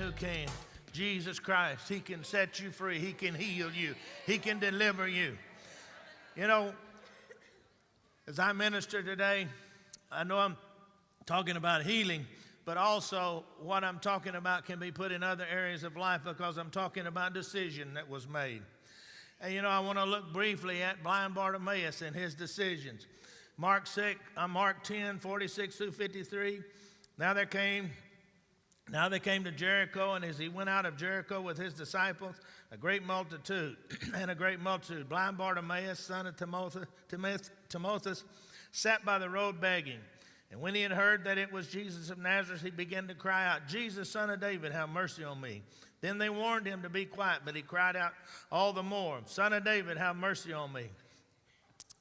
who can. Jesus Christ. He can set you free. He can heal you. He can deliver you. You know, as I minister today, I know I'm talking about healing, but also what I'm talking about can be put in other areas of life because I'm talking about decision that was made. And you know, I want to look briefly at blind Bartimaeus and his decisions. Mark 10, 46 through 53. Now they came to Jericho, and as he went out of Jericho with his disciples, a great multitude, blind Bartimaeus, son of Timaeus, sat by the road begging. And when he had heard that it was Jesus of Nazareth, he began to cry out, Jesus, son of David, have mercy on me. Then they warned him to be quiet, but he cried out all the more, Son of David, have mercy on me.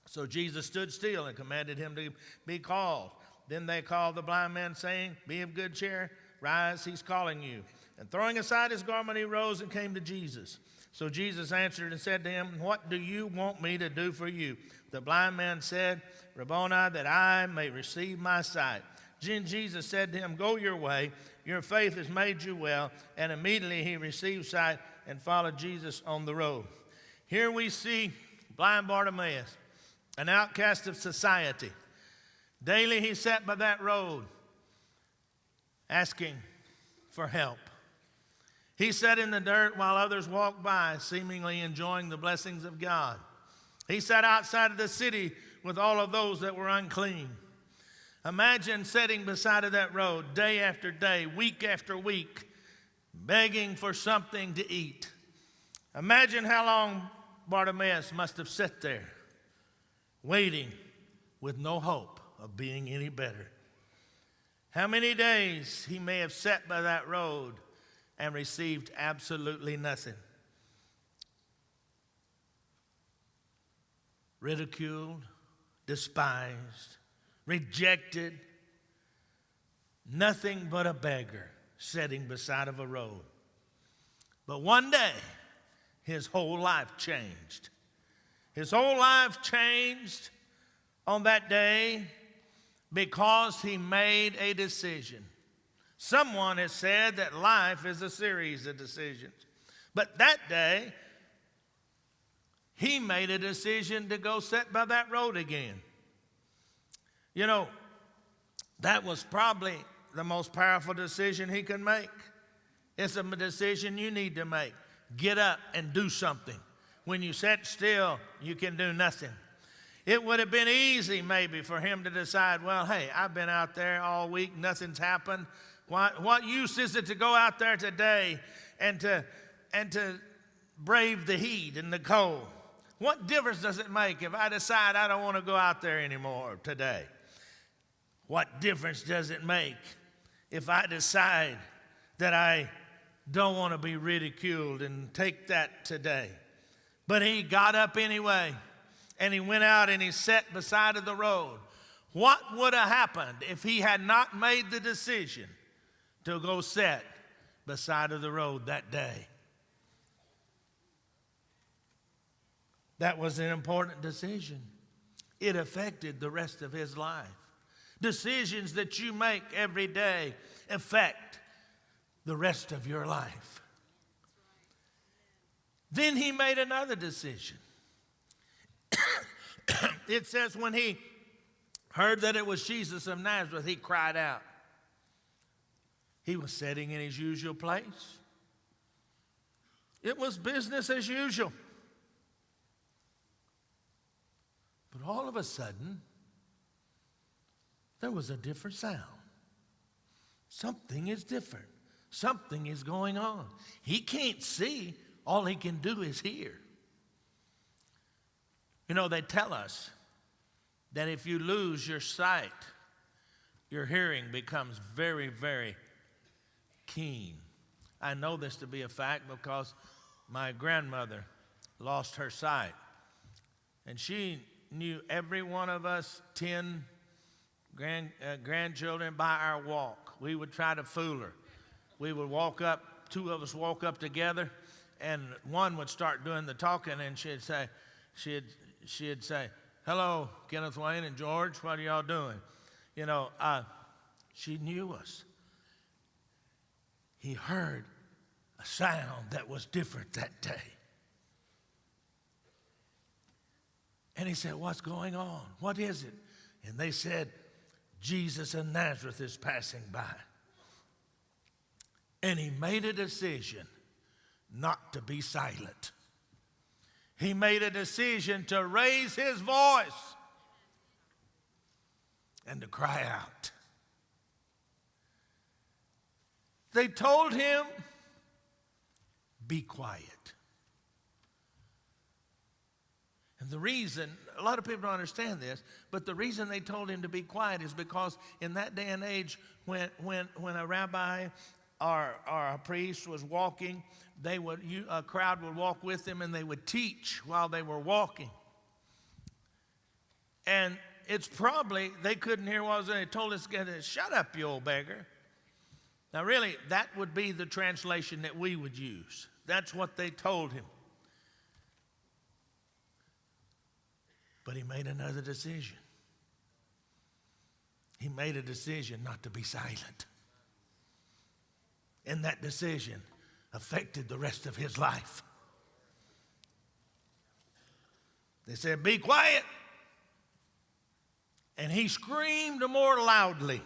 So Jesus stood still and commanded him to be called. Then they called the blind man, saying, Be of good cheer, rise, he's calling you. And throwing aside his garment, he rose and came to Jesus. So Jesus answered and said to him, What do you want me to do for you? The blind man said, Rabboni, that I may receive my sight. Then Jesus said to him, Go your way, your faith has made you well. And immediately he received sight and followed Jesus on the road. Here we see blind Bartimaeus, an outcast of society. Daily he sat by that road asking for help. He sat in the dirt while others walked by, seemingly enjoying the blessings of God. He sat outside of the city with all of those that were unclean. Imagine sitting beside of that road day after day, week after week, begging for something to eat. Imagine how long Bartimaeus must have sat there, waiting with no hope of being any better. How many days he may have sat by that road and received absolutely nothing. Ridiculed, despised, rejected, nothing but a beggar sitting beside of a road. But one day, his whole life changed. His whole life changed on that day because he made a decision. Someone has said that life is a series of decisions. But that day, he made a decision to go sit by that road again. You know, that was probably the most powerful decision he could make. It's a decision you need to make. Get up and do something. When you sit still, you can do nothing. It would have been easy maybe for him to decide, well, hey, I've been out there all week, nothing's happened. What use is it to go out there today and to brave the heat and the cold? What difference does it make if I decide I don't want to go out there anymore today? What difference does it make if I decide that I don't want to be ridiculed and take that today? But he got up anyway, and he went out and he sat beside of the road. What would have happened if he had not made the decision to go sit beside of the road that day? That was an important decision. It affected the rest of his life. Decisions that you make every day affect the rest of your life. Then he made another decision. It says when he heard that it was Jesus of Nazareth, he cried out. He was sitting in his usual place. It was business as usual. But all of a sudden, there was a different sound. Something is different. Something is going on. He can't see. All he can do is hear. You know, they tell us that if you lose your sight, your hearing becomes very, very keen. I know this to be a fact because my grandmother lost her sight. And she knew every one of us 10 grandchildren by our walk. We would try to fool her. We would walk up, two of us walk up together, and one would start doing the talking, and she'd say, hello, Kenneth Wayne and George, what are y'all doing? You know, she knew us. He heard a sound that was different that day. And he said, what's going on? What is it? And they said, Jesus of Nazareth is passing by. And he made a decision not to be silent. He made a decision to raise his voice and to cry out. They told him, be quiet. And the reason, a lot of people don't understand this, but the reason they told him to be quiet is because in that day and age, when a rabbi or a priest was walking, a crowd would walk with them and they would teach while they were walking. And it's probably, they couldn't hear what was in it. They told us, shut up, you old beggar. Now really, that would be the translation that we would use. That's what they told him. But he made another decision. He made a decision not to be silent. And that decision affected the rest of his life. They said, be quiet. And he screamed more loudly,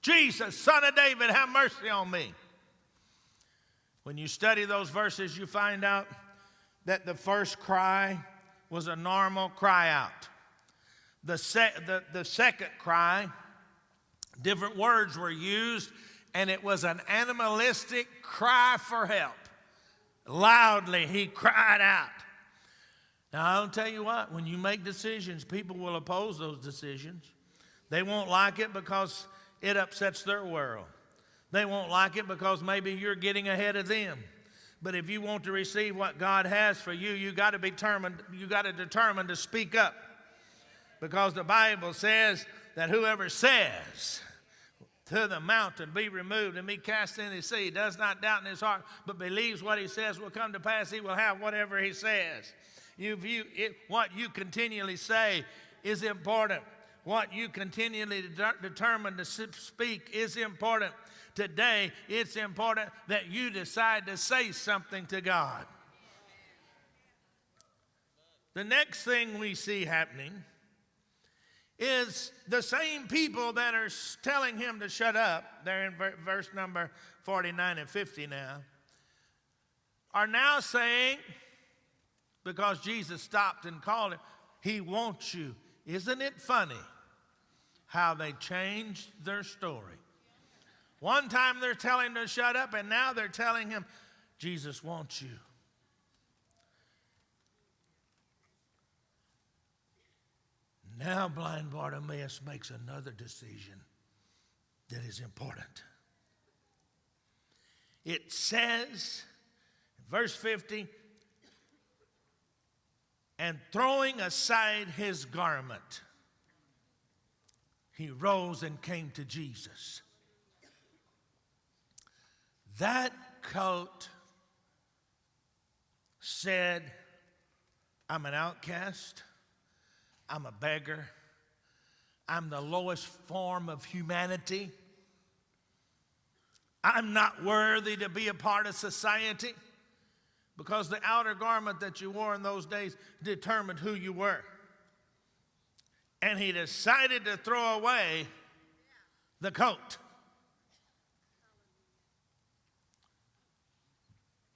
Jesus, Son of David, have mercy on me. When you study those verses, you find out that the first cry was a normal cry out. The second cry, different words were used, and it was an animalistic cry for help. Loudly, he cried out. Now, I'll tell you what, when you make decisions, people will oppose those decisions. They won't like it because it upsets their world. They won't like it because maybe you're getting ahead of them. But if you want to receive what God has for you, you got to be determined to speak up. Because the Bible says that whoever says to the mountain, be removed and be cast in the sea, does not doubt in his heart, but believes what he says will come to pass, he will have whatever he says. What you continually say is important. What you continually determine to speak is important. Today, it's important that you decide to say something to God. The next thing we see happening is the same people that are telling him to shut up, they're in verse number 49 and 50 now, are now saying, because Jesus stopped and called him, he wants you. Isn't it funny how they changed their story? One time they're telling him to shut up, and now they're telling him, Jesus wants you. Now blind Bartimaeus makes another decision that is important. It says, verse 50, and throwing aside his garment, he rose and came to Jesus. That coat said, I'm an outcast, I'm a beggar, I'm the lowest form of humanity, I'm not worthy to be a part of society, because the outer garment that you wore in those days determined who you were. And he decided to throw away the coat.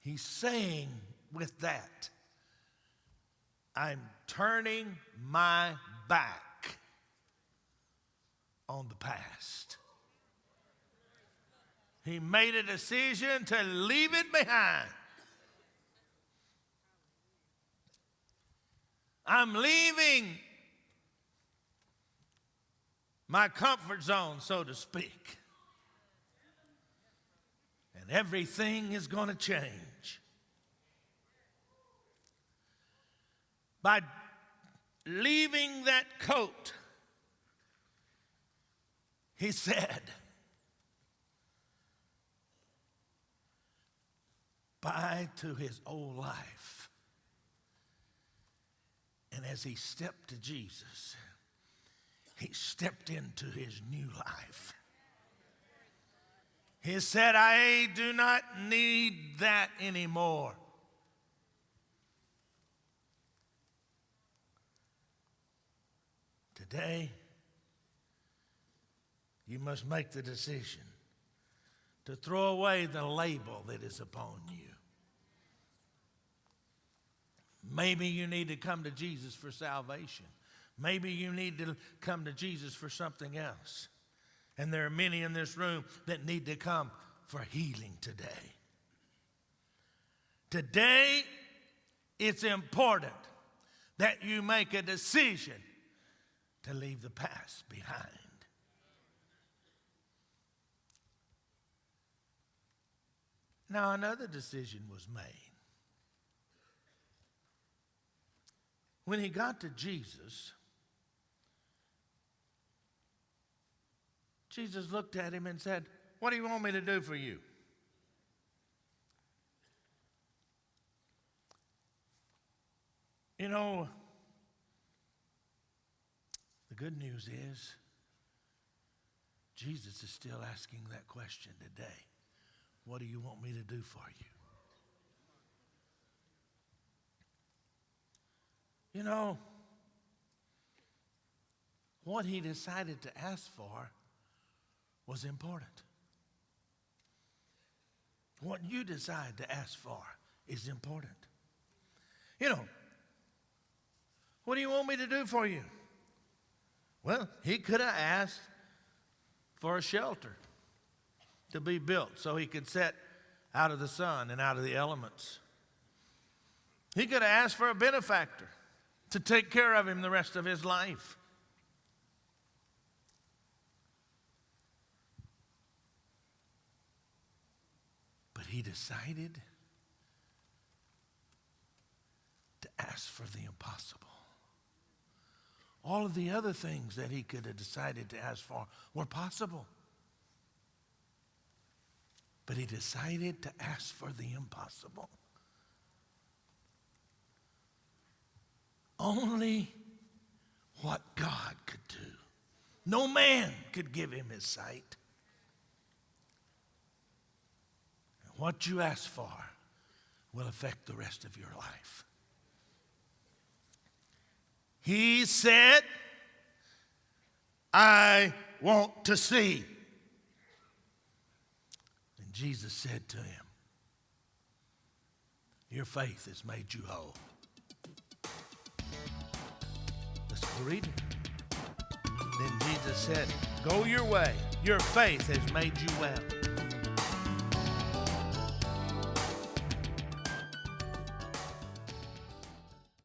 He's saying with that, I'm turning my back on the past. He made a decision to leave it behind. I'm leaving my comfort zone, so to speak. And everything is going to change. By leaving that coat, he said, bye to his old life. And as he stepped to Jesus, he stepped into his new life. He said, I do not need that anymore. Today, you must make the decision to throw away the label that is upon you. Maybe you need to come to Jesus for salvation. Maybe you need to come to Jesus for something else. And there are many in this room that need to come for healing today. Today, it's important that you make a decision to leave the past behind. Now, another decision was made. When he got to Jesus, Jesus looked at him and said, what do you want me to do for you? You know, the good news is Jesus is still asking that question today. What do you want me to do for you? You know, what he decided to ask for was important. What you decide to ask for is important. You know, what do you want me to do for you? Well, he could have asked for a shelter to be built so he could sit out of the sun and out of the elements. He could have asked for a benefactor to take care of him the rest of his life. But he decided to ask for the impossible. All of the other things that he could have decided to ask for were possible. But he decided to ask for the impossible. Only what God could do. No man could give him his sight. And what you ask for will affect the rest of your life. He said, I want to see. And Jesus said to him, your faith has made you whole. Let's go read it. Then Jesus said, go your way. Your faith has made you well.